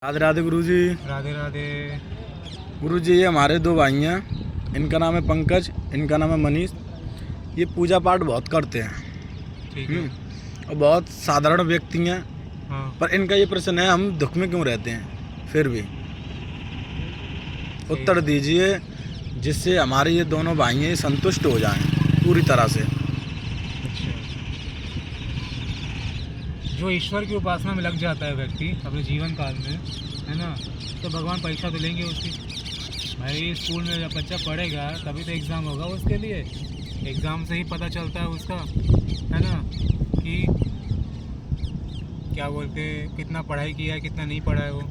राधे राधे गुरुजी। राधे राधे। गुरुजी ये हमारे दो भाई हैं, इनका नाम है पंकज, इनका नाम है मनीष। ये पूजा पाठ बहुत करते हैं। ठीक है। और बहुत साधारण व्यक्ति हैं। हाँ। पर इनका ये प्रश्न है, हम दुख में क्यों रहते हैं फिर भी? उत्तर दीजिए जिससे हमारे ये दोनों भाई हैं संतुष्ट हो जाएं पूरी तरह से। अच्छा, जो ईश्वर की उपासना में लग जाता है व्यक्ति अपने जीवन काल में, है ना, तो भगवान परीक्षा तो लेंगे उसकी। भाई स्कूल में जब बच्चा पढ़ेगा तभी तो एग्ज़ाम होगा उसके लिए। एग्ज़ाम से ही पता चलता है उसका, है ना, कि क्या बोलते हैं, कितना पढ़ाई किया है कितना नहीं पढ़ा है वो।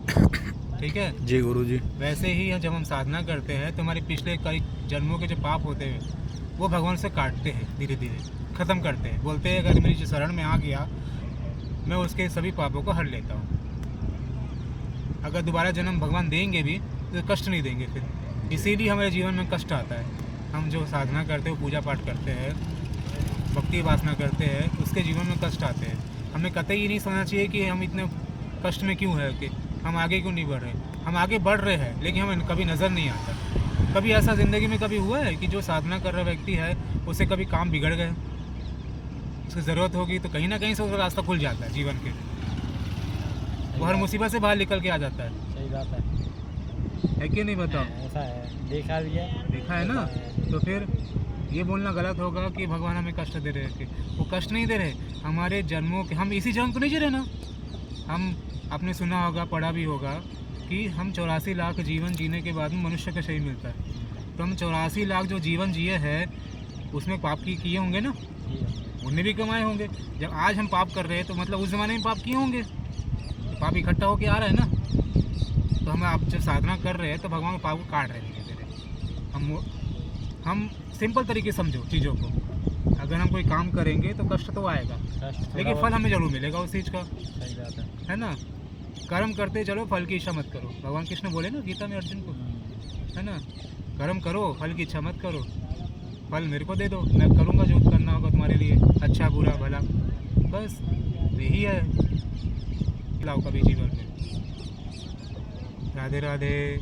ठीक है जी गुरुजी। वैसे ही जब हम साधना करते हैं तो हमारे पिछले कई जन्मों के जो पाप होते हैं वो भगवान से काटते हैं, धीरे धीरे ख़त्म करते हैं। बोलते हैं अगर मेरी शरण में आ गया मैं उसके सभी पापों को हर लेता हूँ। अगर दोबारा जन्म भगवान देंगे भी तो कष्ट नहीं देंगे फिर। इसीलिए हमारे जीवन में कष्ट आता है। हम जो साधना करते हैं, पूजा पाठ करते हैं, भक्ति उपासना करते हैं, उसके जीवन में कष्ट आते हैं। हमें कतई ये नहीं समझना चाहिए कि हम इतने कष्ट में क्यों है, कि हम आगे क्यों नहीं बढ़ रहे। हम आगे बढ़ रहे हैं लेकिन हमें कभी नज़र नहीं आता। कभी ऐसा ज़िंदगी में कभी हुआ है कि जो साधना कर रहा व्यक्ति है उससे कभी काम बिगड़ गए, उसकी ज़रूरत होगी तो कहीं ना कहीं से उसका रास्ता खुल जाता है जीवन के, वो हर मुसीबत से बाहर निकल के आ जाता है। सही बात है कि नहीं बताओ? ऐसा है, देखा भी है। देखा है ना। तो फिर ये बोलना गलत होगा कि भगवान हमें कष्ट दे रहे हैं। वो कष्ट नहीं दे रहे, हमारे जन्मों के, हम इसी जन्म तो नहीं जी रहे ना। हम आपने सुना होगा, पढ़ा भी होगा कि हम 84 लाख जीवन जीने के बाद में मनुष्य का शरीर मिलता है। तो हम 84 लाख जो जीवन जिए हैं उसमें पाप किए होंगे ना, उन्हें भी कमाए होंगे। जब आज हम पाप कर रहे हैं तो मतलब उस ज़माने में पाप किए होंगे, तो पाप इकट्ठा होके आ रहा है ना। तो हम आप जब साधना कर रहे हैं तो भगवान पाप को काट रहे हैं धीरे धीरे। हम सिंपल तरीके से समझो चीज़ों को। अगर हम कोई काम करेंगे तो कष्ट तो आएगा, लेकिन फल हमें जरूर मिलेगा उस चीज़ का। सही बात है ना। कर्म करते चलो, फल की इच्छा मत करो। भगवान कृष्ण बोले ना गीता में अर्जुन को, है ना, कर्म करो, फल की इच्छा मत करो। फल मेरे को दे दो, मैं करूँगा जो करना होगा तुम्हारे लिए, अच्छा बुरा भला, बस यही है। लाओ कभी जीवन में। राधे राधे।